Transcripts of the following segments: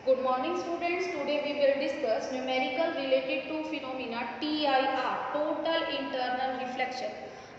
Good morning students. Today we will discuss numerical related to phenomena TIR, total internal reflection.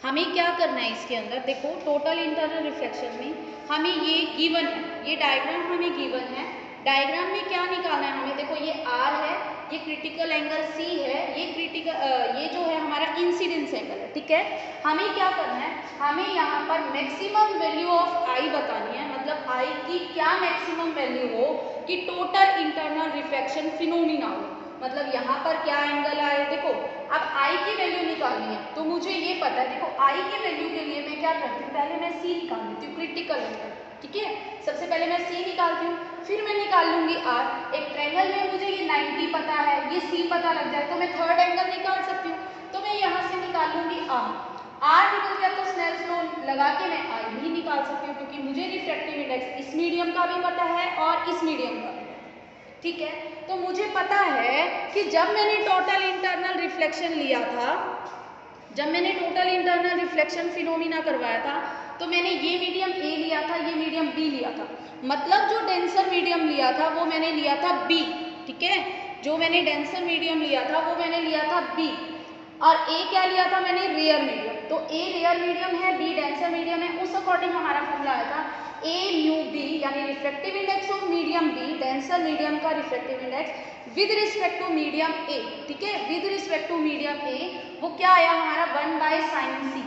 हमें क्या करना है इसके अंदर, देखो टोटल इंटरनल रिफ्लेक्शन में हमें ये गिवन है, ये डायग्राम हमें गिवन है। डायग्राम में क्या निकालना है हमें, देखो ये R है, ये क्रिटिकल एंगल C है, ये जो है हमारा इंसिडेंस एंगल है, ठीक है। हमें क्या करना है, हमें यहाँ पर मैक्सिमम वैल्यू ऑफ I बतानी है, मतलब I की क्या मैक्सिमम वैल्यू हो कि टोटल इंटरनल रिफ्लेक्शन फिनोमिना हो, मतलब यहाँ पर क्या एंगल आए। देखो अब I की वैल्यू निकालनी है तो मुझे ये पता है, देखो I की वैल्यू के लिए मैं क्या करती हूँ, पहले मैं C निकाल लेती हूँ, क्रिटिकल एंगल, ठीक है। सबसे पहले मैं C निकालती हूँ, फिर मैं निकाल लूंगी R। एक ट्रायंगल में मुझे ये 90 पता है, ये C पता लग जाए तो मैं थर्ड एंगल निकाल सकती हूँ, तो मैं यहाँ से निकाल लूंगी R निकल गया तो स्नेल्स लॉ लगा के मैं I भी निकाल सकती हूँ, क्योंकि मुझे रिफ्रैक्टिव इंडेक्स इस मीडियम का भी पता है और इस मीडियम का भी, ठीक है। तो मुझे पता है कि जब मैंने टोटल इंटरनल रिफ्लेक्शन लिया था, जब मैंने टोटल इंटरनल रिफ्लेक्शन फिनोमिना करवाया था, तो मैंने ये मीडियम A लिया था, ये मीडियम B लिया था, मतलब जो डेंसर मीडियम लिया था वो मैंने लिया था B, ठीक है। जो मैंने डेंसर मीडियम लिया था वो मैंने लिया था B, और A क्या लिया था मैंने, रेयर मीडियम। तो A रेयर मीडियम है, B डेंसर मीडियम है, उस अकॉर्डिंग हमारा फॉर्मूला आया था A म्यू B, यानी refractive index of medium B, denser medium का refractive index with respect to medium A, ठीक है। With respect to medium A वो क्या आया हमारा 1/sin C,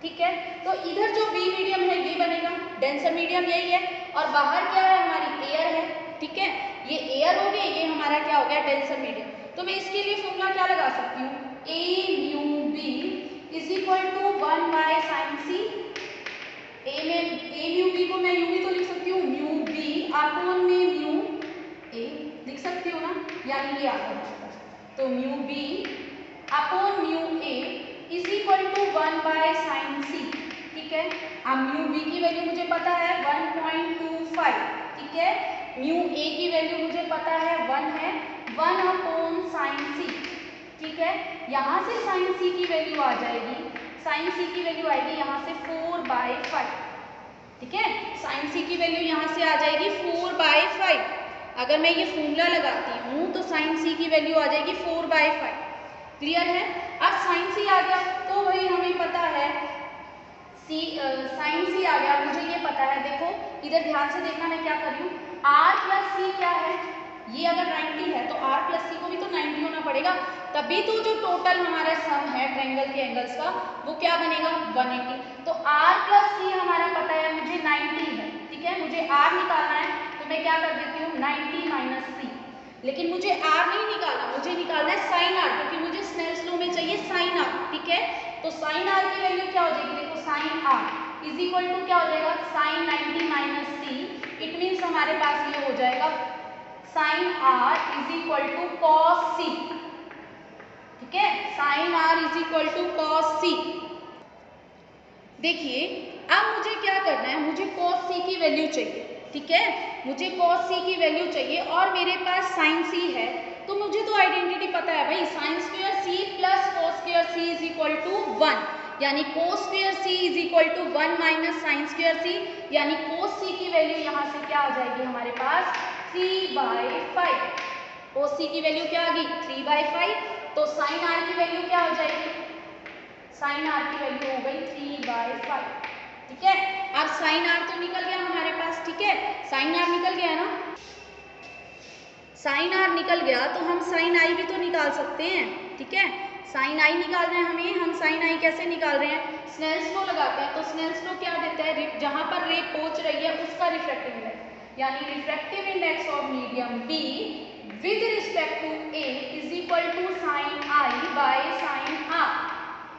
ठीक है। तो इधर जो B मीडियम है ये बनेगा, डेंसर मीडियम यही है, और बाहर क्या है हमारी एयर है, ठीक है। ये एयर हो गया, ये हमारा क्या हो गया डेंसर मीडियम। तो मैं इसके लिए फॉर्मूला क्या लगा सकती हूँ, A mu B is equal to 1/sin C। A mu B को मैं यूं भी तो लिख सकती हूँ, म्यू B अपॉन में म्यू A लिख सकती हूँ ना, यानी ये आ गया, तो mu B upon mu A is equal to 1/sin C, ठीक है। अब म्यू B की वैल्यू मुझे पता है 1.25, ठीक है। म्यू A की वैल्यू मुझे पता है 1 है, 1/sin C, ठीक है। यहाँ से sin C की वैल्यू आ जाएगी, sin C की वैल्यू आएगी यहाँ से 4/5, ठीक है। sin C की वैल्यू यहाँ से आ जाएगी 4/5। अगर मैं ये फॉर्मूला लगाती हूँ तो sin C की वैल्यू आ जाएगी 4/5, क्लियर है। अब sin C आ गया तो वही हमें पता है sin C आ गया, मुझे ये पता है, देखो इधर ध्यान से देखना मैं क्या कर रही हूँ, R प्लस C क्या है, ये अगर 90 है तो R प्लस C को भी तो 90 होना पड़ेगा, तभी तो जो टोटल हमारा सम है ट्रायंगल के एंगल्स का वो क्या बनेगा 180। तो R प्लस C हमारा पता है मुझे 90 है, ठीक है। मुझे R निकालना है तो मैं क्या कर देती हूँ 90 माइनस C, लेकिन मुझे R नहीं निकालना, मुझे निकालना है साइन R, क्योंकि मुझे स्नेल्स लॉ में चाहिए साइन R, ठीक है। तो साइन R की वैल्यू क्या हो जाएगी, देखो sine R is equal to क्या हो जाएगा sine 90 minus C, it means हमारे पास ये हो जाएगा sine R is equal to cos C, ठीक है। Sine R is equal to cos C। देखिए अब मुझे क्या करना है, मुझे cos C की वैल्यू चाहिए, ठीक है। मुझे cos C की वैल्यू चाहिए और मेरे पास sin C है, तो मुझे तो आइडेंटिटी पता है भाई, sin square C plus cos square C is equal to 1, यानी cos square C is equal to 1 minus sin square C, यानी cos C की वैल्यू यहाँ से क्या आ जाएगी हमारे पास 3/5। cos C की वैल्यू क्या आ गई 3/5, तो sin R की वैल्यू क्या हो जाएगी, साइन R की वैल्यू हो गई 3/5, ठीक है। अब साइन R तो निकल गया हमारे पास, ठीक है। साइन R निकल गया ना, साइन R निकल गया तो हम साइन I भी तो निकाल सकते हैं, ठीक है। साइन I निकालना है हमें, हम साइन I कैसे निकाल रहे हैं, स्नेल्स लॉ लगाते हैं। तो स्नेल्स लॉ क्या देता है, जहां पर रे पहुंच रही है उसका रिफ्रैक्टिव इंडेक्स, यानी refractive index of medium B with respect to A is equal to sine I by sine R,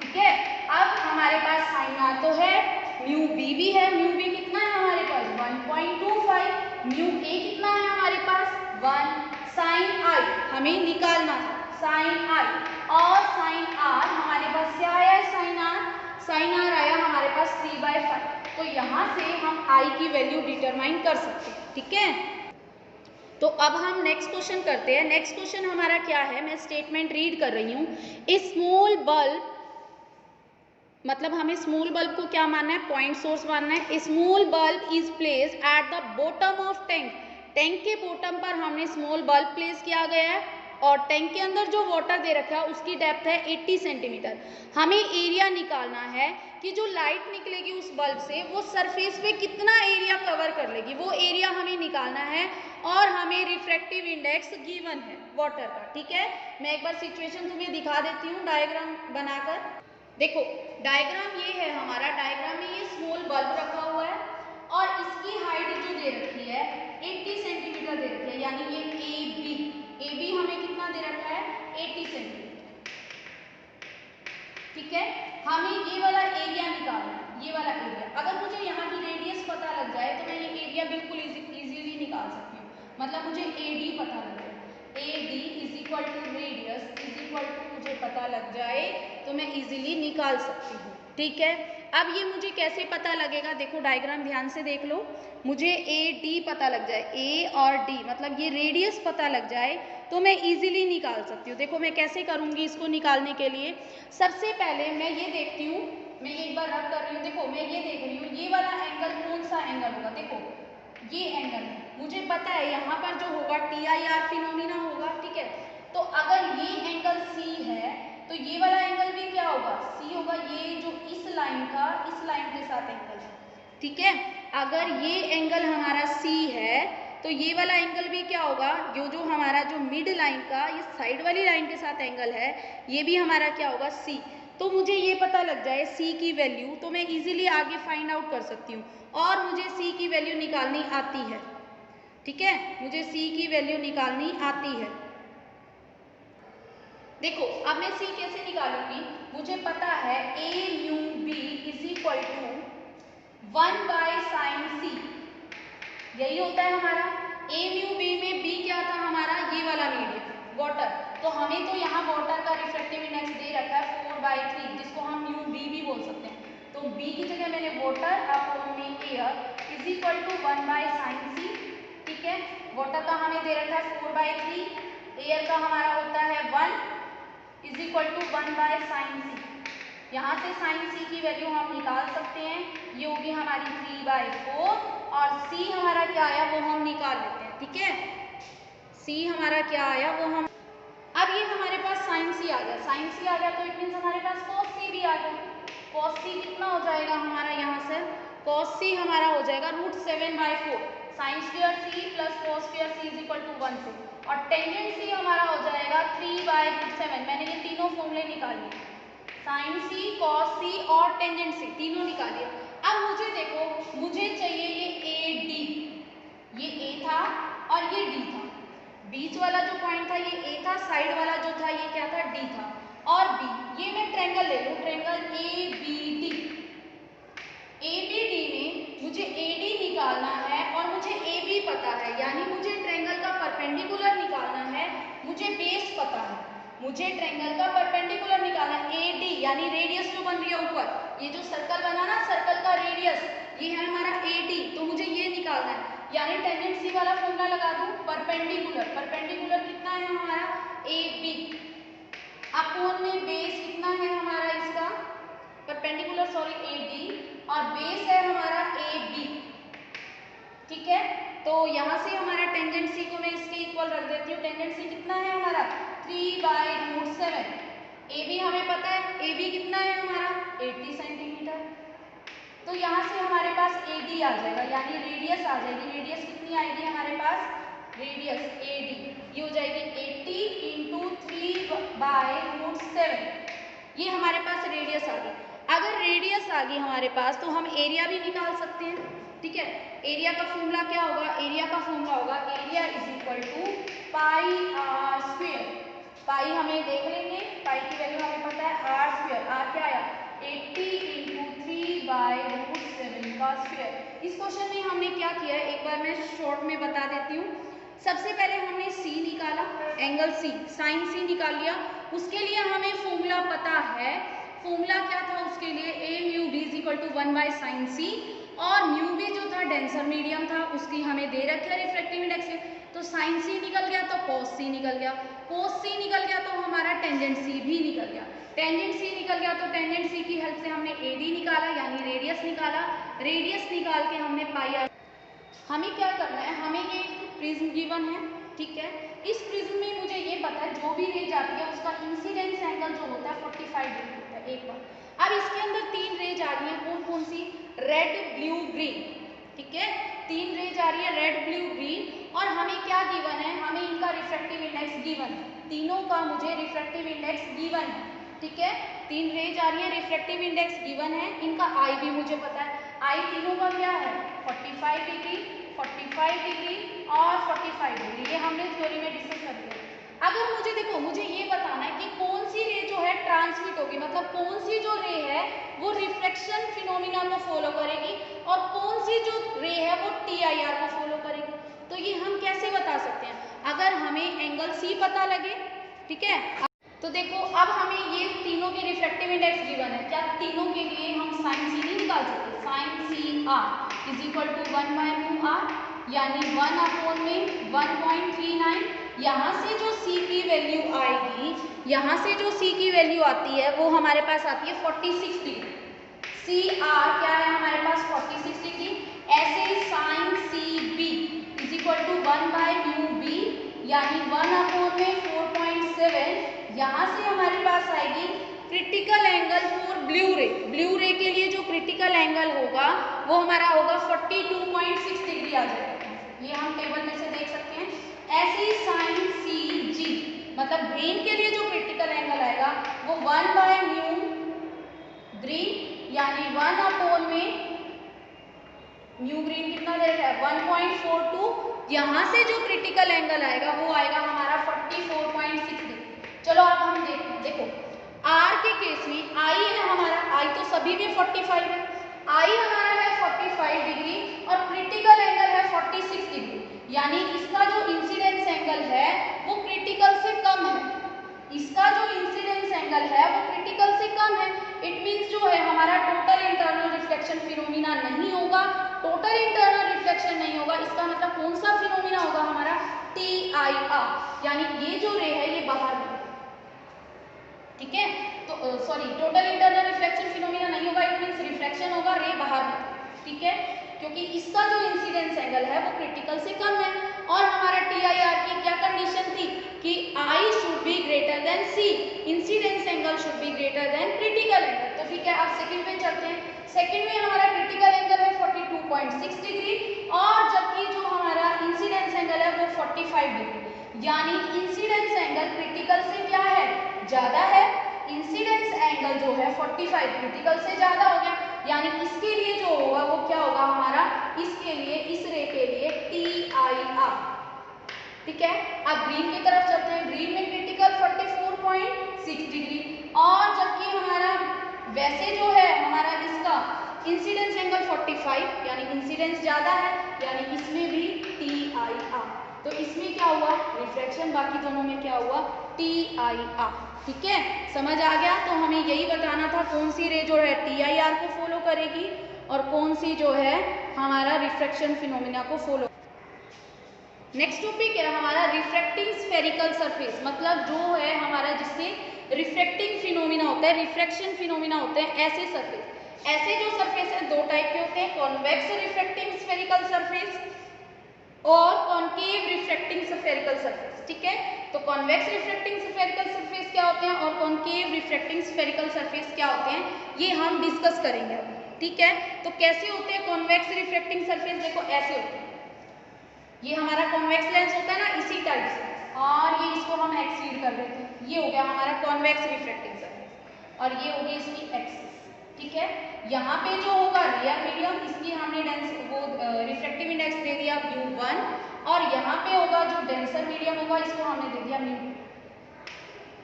ठीक है। अब हमारे पास साइन R तो है, म्यू B भी है, म्यू B कितना है हमारे पास 1.25, म्यू A कितना है हमारे पास 1, साइन I हमें निकालना है साइन I, और साइन R हमारे पास क्या आया है साइन R आया हमारे पास 3/5, तो यहाँ से हम I की वैल्यू डिटरमाइन कर सकते हैं, ठीक है। तो अब हम नेक्स्ट क्वेश्चन करते हैं। नेक्स्ट क्वेश्चन हमारा क्या है, मैं स्टेटमेंट रीड कर रही हूँ, स्मॉल बल्ब, मतलब हमें स्मॉल बल्ब को क्या मानना है, पॉइंट सोर्स मानना है। Small bulb is placed at the bottom of tank, tank के बॉटम पर हमने स्मॉल बल्ब प्लेस किया गया है और टैंक के अंदर जो वाटर दे रखा है उसकी डेप्थ है 80 सेंटीमीटर। हमें एरिया निकालना है कि जो लाइट निकलेगी उस बल्ब से वो सरफेस पे कितना एरिया कवर कर लेगी, वो एरिया हमें निकालना है और हमें रिफ्रैक्टिव इंडेक्स गिवन है वाटर का। ठीक है, मैं एक बार सिचुएशन तुम्हें दिखा देती हूँ डायग्राम बनाकर। देखो डायग्राम ये है हमारा, डायग्राम में ये स्मॉल बल्ब रखा हुआ है और इसकी हाइट जो दे रखी है 80 सेंटीमीटर दे रखी है, यानी ये ए बी हमें कितना दे रखा है 80 सेंटीमीटर। ठीक है, हमें ये वाला एरिया निकालना है, ये वाला एरिया। अगर मुझे यहाँ की रेडियस पता लग जाए तो मैं ये एरिया बिल्कुल इजीली निकाल सकती हूँ। मतलब मुझे ए डी पता लग जाए, A D is equal to radius is equal to मुझे पता लग जाए तो मैं इजीली निकाल सकती हूँ। ठीक है, अब ये मुझे कैसे पता लगेगा, देखो डायग्राम ध्यान से देख लो। मुझे ए डी पता लग जाए, ए और डी मतलब ये रेडियस पता लग जाए तो मैं इजीली निकाल सकती हूँ। देखो मैं कैसे करूँगी इसको निकालने के लिए। सबसे पहले मैं ये देखती हूँ, मैं ये एक बार रब कर रही हूँ। देखो मैं ये देख रही हूँ ये वाला एंगल कौन सा एंगल होगा, देखो ये एंगल है, मुझे पता है यहाँ पर जो होगा TIR फिनोमिना होगा। ठीक है, तो अगर ये एंगल C है तो ये वाला एंगल भी क्या होगा, C होगा। ये जो इस लाइन का इस लाइन के साथ एंगल है। ठीक है, अगर ये एंगल हमारा C है तो ये वाला एंगल भी क्या होगा, जो हमारा जो मिड लाइन का इस साइड वाली लाइन के साथ एंगल है ये भी हमारा क्या होगा C। तो मुझे ये पता लग जाए C की वैल्यू तो मैं इजीली आगे फाइंड आउट कर सकती हूँ और मुझे C की वैल्यू निकालनी आती है। ठीक है, मुझे C की वैल्यू निकालनी आती है। देखो अब मैं C कैसे निकालूंगी, मुझे पता है A mu B is equal to 1/sin C, यही होता है हमारा। A म्यू B में B क्या था हमारा, ये वाला मीडियम वाटर, तो हमें तो यहाँ वाटर का रिफ्रैक्टिव इंडेक्स दे रखा है 4/3 जिसको हम म्यू B भी बोल सकते हैं। तो B की जगह मैंने वाटर अपॉन में air is equal to 1/sin C। ठीक है, वाटर का हमें दे रखा है 4/3, एयर का हमारा होता है 1 is equal to 1/sin C। यहाँ से sin C की वैल्यू हम निकाल सकते हैं, ये होगी हमारी 3/4 और C हमारा क्या आया वो हम निकाल लेते हैं। ठीक है, C हमारा क्या आया वो हम, अब ये हमारे पास sin C आ गया, sin C आ गया तो इट मीन्स हमारे पास cos C भी आ गया। cos C कितना हो जाएगा हमारा, यहाँ से cos C हमारा हो जाएगा √7/4 sin square C plus cos square C is equal to 1 से, और टेंजेंट C हमारा हो जाएगा 3/7। मैंने ये तीनों फॉर्मूले निकाले, sin C, cos C और टेंजेंट C तीनों निकालिए। अब मुझे देखो, मुझे चाहिए ये AD, ये A था और ये D था, बीच वाला जो पॉइंट था ये A था, साइड वाला जो था ये क्या था D था, और B, ये मैं ट्रायंगल ले लूँ, ट्रायंगल ABD। ABD में मुझे AD निकालना है और मुझे AB पता है, यानी मुझे ट्रायंगल का परपेंडिकुलर निकालना है, मुझे बेस पता है, मुझे ट्रायंगल का परपेंडिकुलर निकालना है AD, यानी रेडियस जो बन रही है ऊपर, ये जो सर्कल बना ना सर्कल का रेडियस ये है हमारा AD, तो मुझे ये निकालना है। यानी टेंजेंट C वाला फॉर्मूला लगा दूं, परपेंडिकुलर, परपेंडिकुलर कितना है हमारा AB अपॉन में बेस कितना है हमारा इसका परपेंडिकुलर, सॉरी AD, और बेस है हमारा AB। ठीक है, तो यहाँ से हमारा टेंजेंट C को मैं इसके इक्वल रख देती हूँ। टेंजेंट C कितना है हमारा 3/√7। AB हमें पता है, AB कितना है हमारा 80 सेंटीमीटर, तो यहाँ से हमारे पास AD आ जाएगा, यानी रेडियस आ जाएगी। रेडियस कितनी आएगी हमारे पास, रेडियस AD ये हो जाएगी 80 इंटू 3/√7, ये हमारे पास रेडियस आ गई। अगर रेडियस आ गई हमारे पास तो हम एरिया भी निकाल सकते हैं। ठीक है, एरिया का फॉर्मूला क्या होगा, एरिया का फॉर्मूला होगा area is equal to pi r square. Pi हमें देख लेंगे, पाई की वैल्यू हमें पता है आर स्क्वायर, आर क्या आया 80 इंटू 3/√7 का स्क्वायर। इस क्वेश्चन में हमने क्या किया है एक बार मैं शॉर्ट में बता देती हूँ। सबसे पहले हमने C निकाला, एंगल C, साइन C निकाल लिया, उसके लिए हमें फॉर्मूला पता है। फॉर्मूला क्या था उसके लिए, A mu B is equal to 1/sin C, और म्यू भी जो था डेंसर मीडियम था उसकी हमें दे रखा है रिफ्रैक्टिव इंडेक्स से, तो sin C निकल गया तो cos C निकल गया, cos C निकल गया तो हमारा टेंजेंट C भी निकल गया, टेंजेंट C निकल गया तो टेंजेंट C की हेल्प से हमने AD निकाला यानी रेडियस निकाला, रेडियस निकाल के हमने पाई आर। हमें क्या करना है, हमें ये प्रिज्म गिवन है, ठीक है। इस प्रिज्म में मुझे ये पता है जो भी रे जाती है उसका इंसिडेंस एंगल जो होता है 45 डिग्री होता है एक बार। अब इसके अंदर 3 रे जा रही है, कौन कौन सी, रेड ब्लू ग्रीन, ठीक है। 3 रे जा रही है रेड ब्लू ग्रीन, और हमें क्या गिवन है, हमें इनका रिफ्रैक्टिव इंडेक्स गिवन है, तीनों का मुझे रिफ्रैक्टिव इंडेक्स गिवन है, ठीक है। 3 रे जा रही है, रिफ्रैक्टिव इंडेक्स गिवन है, इनका आई भी मुझे पता है, आई तीनों का क्या है 45 डिग्री, 45 डिग्री और 45 डिग्री, ये हमने थ्योरी में डिस्कस कर लिया। अगर मुझे देखो, मुझे ये बताना है कि कौन सी रे जो है ट्रांसमिट होगी, मतलब कौन सी जो रे है वो रिफ्लेक्शन फिनोमिना को फॉलो करेगी और कौन सी जो रे है वो TIR को फॉलो करेगी। तो ये हम कैसे बता सकते हैं, अगर हमें एंगल C पता लगे, ठीक है। तो देखो अब हमें ये तीनों के रिफ्रैक्टिव इंडेक्स गिवन है, क्या तीनों के लिए हम साइन C नहीं निकाल सकते, sine CR is equal to 1/μr, यानी 1/1.39। यहाँ से जो C की वैल्यू आएगी, यहाँ से जो C की वैल्यू आती है वो हमारे पास आती है 46 डिग्री, CR क्या है हमारे पास 46 डिग्री। ऐसे sine CB is equal to 1/μB, यानी 1/4.7। यहाँ से हमारे पास आएगी critical angle for blue ray, blue ray के लिए जो क्रिटिकल एंगल होगा वो हमारा होगा 42.6 डिग्री आ जाएगा, ये हम टेबल में से देख सकते हैं। ऐसे ही साइन CG, मतलब ग्रीन के लिए जो क्रिटिकल एंगल आएगा वो 1/μ ग्रीन, यानी 1 में म्यू ग्रीन कितना दे रखा है 1.42, यहाँ से जो क्रिटिकल एंगल आएगा वो आएगा हमारा 44.6 डिग्री। चलो अब हम देखते हैं, देखो R के केस में I है हमारा, I तो सभी में 45 है, I हमारा है 45 डिग्री और क्रिटिकल एंगल है 46 डिग्री, यानी इसका जो इंसिडेंस एंगल है वो क्रिटिकल से कम है, इसका जो इंसिडेंस एंगल है वो क्रिटिकल से कम है। इट मीन्स जो है हमारा टोटल इंटरनल रिफ्लेक्शन फिनोमिना नहीं होगा, टोटल इंटरनल रिफ्लेक्शन नहीं होगा, इसका मतलब कौन सा फिनोमिना होगा हमारा TIR, यानी ये जो रे है ये बाहर में, ठीक है। तो sorry, total internal reflection phenomena नहीं होगा, इट मींस रिफ्लेक्शन होगा, रे बाहर में, ठीक है, क्योंकि इसका जो इंसिडेंस एंगल है वो क्रिटिकल से कम है। और हमारा TIR की क्या कंडीशन थी कि I should be greater than C, incidence angle should be greater than critical angle. तो ठीक है, अब सेकंड पे चलते हैं। सेकंड में हमारा क्रिटिकल एंगल है 42.6 डिग्री और जबकि जो हमारा इंसिडेंस एंगल है वो 45 डिग्री, यानी इंसिडेंस एंगल क्रिटिकल से क्या है ज्यादा है, इंसिडेंस एंगल जो है 45 क्रिटिकल से ज्यादा हो गया, यानी इसके लिए जो होगा वो क्या होगा हमारा, इसके लिए इस रे के लिए TIR, ठीक है। अब ग्रीन की तरफ चलते हैं, ग्रीन में क्रिटिकल 44.6 डिग्री और जबकि हमारा वैसे जो है हमारा इसका इंसिडेंस एंगल 45, यानी इंसिडेंस ज्यादा है, यानी इसमें भी TIR। तो इसमें क्या हुआ रिफ्लेक्शन, बाकी दोनों में क्या हुआ TIR, ठीक है, समझ आ गया। तो हमें यही बताना था कौन सी रे जो है TIR को फॉलो करेगी और कौन सी जो है हमारा रिफ्रैक्शन फिनोमिना को फॉलो। नेक्स्ट टॉपिक है हमारा रिफ्रैक्टिंग स्फेरिकल सरफेस, मतलब जो है हमारा जिससे रिफ्रैक्टिंग फिनोमिना होता है, रिफ्रैक्शन फिनोमिना होते हैं ऐसे सरफेस। ऐसे जो सरफेस है दो टाइप के होते हैं, कॉन्वेक्स रिफ्रैक्टिंग स्फेरिकल सरफेस और कॉनकेव रिफ्रैक्टिंग स्फेरिकल सरफेस, ठीक है। तो कॉन्वेक्स रिफ्रैक्टिंग स्फेरिकल सरफेस क्या होते हैं और कॉनकेव रिफ्रैक्टिंग स्फेरिकल सरफेस क्या होते हैं, ये हम डिस्कस करेंगे अभी, ठीक है। तो कैसे होते हैं कॉन्वेक्स रिफ्रैक्टिंग सरफेस, देखो ऐसे होते हैं, ये हमारा कॉन्वेक्स लेंस होता है ना इसी टाइप से, और ये इसको हम एक्सीड कर देते हैं, ये हो गया हमारा कॉन्वेक्स रिफ्रैक्टिंग सरफेस और ये होगी इसकी एक्सिस, ठीक है। यहाँ पे जो होगा रियल मीडियम, इसकी हमने रिफ्रैक्टिव इंडेक्स दे दिया μ1 और यहाँ पे होगा जो डेंसर मीडियम होगा इसको हमने दे दिया μ2,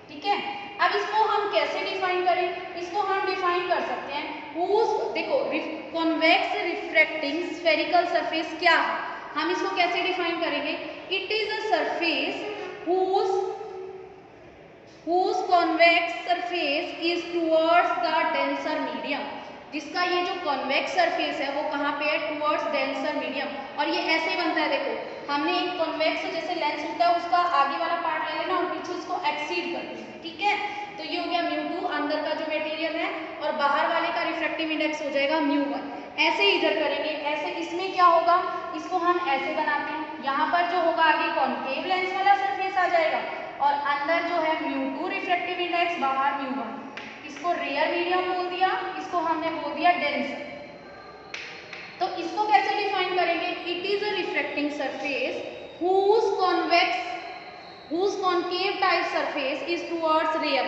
ठीक है। अब इसको हम कैसे डिफाइन करें, इसको हम डिफाइन कर सकते हैं देखो कॉन्वेक्स रिफ्रैक्टिंग स्फेरिकल सरफेस क्या है, हम इसको कैसे डिफाइन करेंगे, it is a surface whose convex surface is towards the denser medium, जिसका ये जो कॉन्वेक्स सरफेस है वो कहाँ पे है टुवर्ड्स डेंसर मीडियम, और ये ऐसे बनता है, देखो हमने एक कॉन्वेक्स जैसे लेंस होता है उसका आगे वाला पार्ट ले लेना और पीछे उसको एक्सीड कर देना, ठीक है। तो ये हो गया μ2 अंदर का जो मटेरियल है और बाहर वाले का रिफ्रैक्टिव इंडेक्स हो जाएगा μ1। ऐसे इधर करेंगे, ऐसे इसमें क्या होगा, इसको हम ऐसे बनाते हैं, यहाँ पर जो होगा आगे कॉन्केव लेंस वाला सरफेस आ जाएगा और अंदर जो है μ2 रिफ्रैक्टिव इंडेक्स, बाहर μ1। इसको रेयर मीडियम बोल दिया, इसको हमने बोल दिया डेंसर। तो इसको कैसे डिफाइन करेंगे? It is a refracting surface whose concave type surface is towards rear।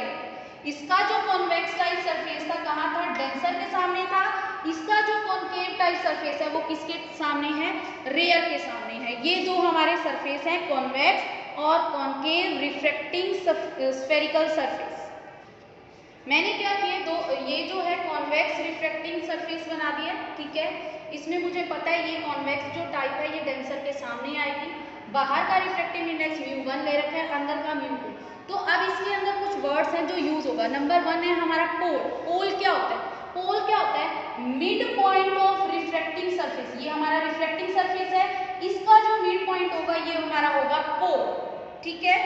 इसका जो कॉन्वेक्स टाइप सरफेस था कहाँ था? डेंसर के सामने था। इसका जो कॉन्केव टाइप सरफेस है वो किसके सामने है? रेयर के सामने है। ये दो हमारे सरफेस हैं, कॉन्वेक्स और कॉन्केव रिफ्रैक्टिंग स्फेरिकल सरफेस। मैंने क्या किया, ये जो है कॉन्वेक्स रिफ्रैक्टिंग सरफेस बना दिया, ठीक है। इसमें मुझे पता है ये कॉन्वेक्स जो टाइप है ये डेंसर के सामने आएगी, बाहर का रिफ्रैक्टिव इंडेक्स μ1 ले रखा है, अंदर का μ2। तो अब इसके अंदर कुछ वर्ड्स हैं जो यूज होगा। नंबर 1 है हमारा पोल। पोल क्या होता है? पोल क्या होता है? Mid point of refracting surface. ये हमारा रिफ्रैक्टिंग सरफेस है, इसका जो मिड पॉइंट होगा ये हमारा होगा पोल, ठीक है।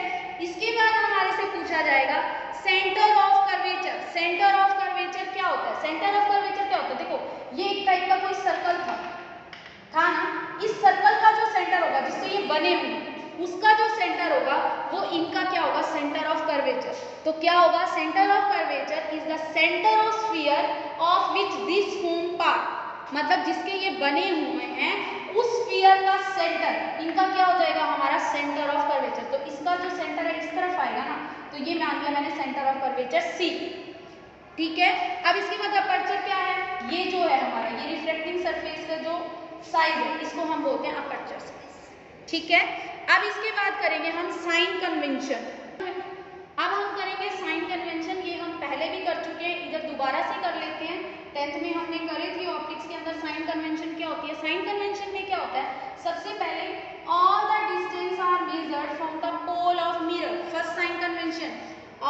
इसके बाद हमारे से पूछा जाएगा centre of curvature. Centre of curvature क्या होता है? सेंटर ऑफ कर्वेचर क्या होता है? देखो ये एक टाइप का कोई सर्कल था ना, इस सर्कल का जो सेंटर होगा जिससे ये बने हुए, उसका जो सेंटर होगा वो इनका क्या होगा? Centre of curvature. तो क्या होगा? Centre of curvature is the centre of sphere of which this form part. मतलब जिसके ये बने हुए हैं उस स्फीयर का सेंटर इनका क्या हो जाएगा? हमारा सेंटर ऑफ कर्वेचर। तो इसका जो सेंटर है इस तरफ आएगा ना, तो ये मान लिया मैंने सेंटर ऑफ कर्वेचर C, ठीक है। अब इसके बाद अपर्चर क्या है? ये जो है हमारा ये रिफ्रैक्टिंग सरफेस का जो साइज है इसको हम बोलते हैं अपर्चर साइज, ठीक है। अब इसके बाद करेंगे हम साइन कन्वेंशन। अब हम करेंगे साइन कन्वेंशन, ये हम पहले भी कर चुके हैं, इधर दोबारा से कर लेते हैं। 10th में हमने करी थी ऑप्टिक्स के अंदर साइन कन्वेंशन क्या होती है। साइन कन्वेंशन में क्या होता है? सबसे पहले all the distance are measured from the pole of mirror. First sign convention,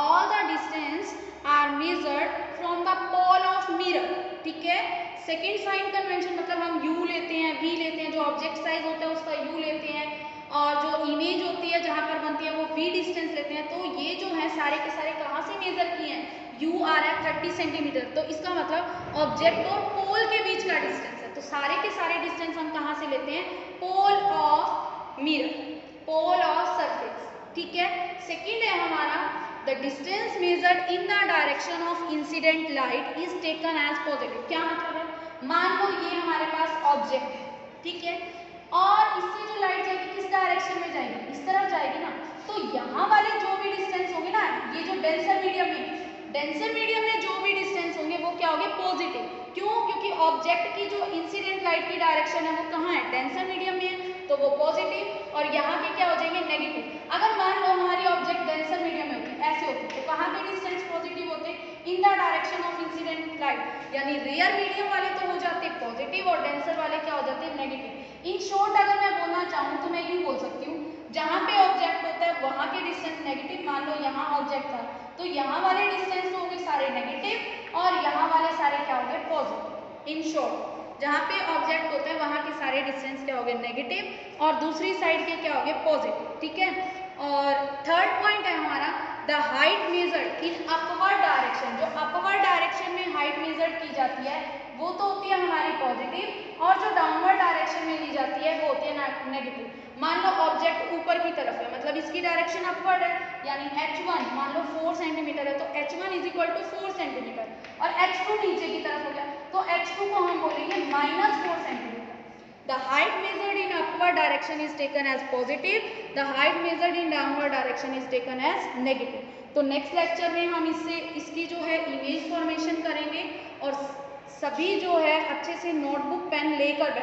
all the distance are measured from the pole of mirror, ठीक है। सेकेंड साइन कन्वेंशन मतलब हम u लेते हैं, v लेते हैं, जो ऑब्जेक्ट साइज होता है उसका u लेते हैं, और जो इमेज होती है जहाँ पर बनती है वो v डिस्टेंस लेते हैं। तो ये जो है सारे के सारे कहाँ से मेजर किए हैं? u आ रहा है 30 सेंटीमीटर, तो इसका मतलब ऑब्जेक्ट और पोल के बीच का डिस्टेंस है। तो सारे के सारे डिस्टेंस हम कहाँ से लेते हैं? Pole of mirror, pole of surface, ठीक है। सेकेंड है हमारा the distance measured in the direction of incident light is taken as positive. क्या मतलब है? मान लो ये हमारे पास ऑब्जेक्ट है, ठीक है, और इससे जो लाइट जाएगी किस डायरेक्शन में जाएगी? इस तरफ जाएगी ना। तो यहाँ वाले जो भी डिस्टेंस होंगे ना, ये जो डेंसर मीडियम में जो भी डिस्टेंस होंगे वो क्या होंगे? पॉजिटिव। क्यों? क्योंकि ऑब्जेक्ट की जो इंसिडेंट लाइट की डायरेक्शन है वो कहाँ है? डेंसर मीडियम में है, तो वो पॉजिटिव, और यहाँ के क्या हो जाएंगे? नेगेटिव। अगर मान लो हमारी ऑब्जेक्ट डेंसर मीडियम में होती, ऐसे होती, तो कहाँ के डिस्टेंस पॉजिटिव होते? इन the direction of incident light, यानी रेयर मीडियम वाले तो हो जाते पॉजिटिव और डेंसर वाले क्या हो जाते हैं? नेगेटिव। इन शॉर्ट अगर मैं बोलना चाहूँ तो मैं यूँ बोल सकती हूँ, जहाँ पे ऑब्जेक्ट होता है वहाँ के डिस्टेंस नेगेटिव। मान लो यहाँ ऑब्जेक्ट था तो यहाँ वाले डिस्टेंस तो होंगे सारे नेगेटिव और यहाँ वाले सारे क्या होंगे? पॉजिटिव। इन शॉर्ट जहाँ पे ऑब्जेक्ट होता है वहाँ के सारे डिस्टेंस क्या होंगे? नेगेटिव, और दूसरी साइड के क्या होंगे? पॉजिटिव, ठीक है। और थर्ड पॉइंट है हमारा the height measured in upward direction. जो अपवर्ड डायरेक्शन में हाइट मेजर्ड की जाती है वो तो होती है हमारी पॉजिटिव, और जो डाउनवर्ड डायरेक्शन में ली जाती है वो होती है नेगेटिव। मान लो ऑब्जेक्ट ऊपर की तरफ है, मतलब इसकी डायरेक्शन अपवर्ड है, यानी h1 मान लो 4 सेंटीमीटर है, तो h1 is equal to 4 centimetre, और h2 नीचे की तरफ हो गया तो h2 को हम बोलेंगे -4 centimetre. The height measured in upward direction is taken as positive. The height measured in downward direction is taken as negative. तो नेक्स्ट लेक्चर में हम इसकी जो है इमेज फॉर्मेशन करेंगे, और सभी जो है अच्छे से नोटबुक पेन लेकर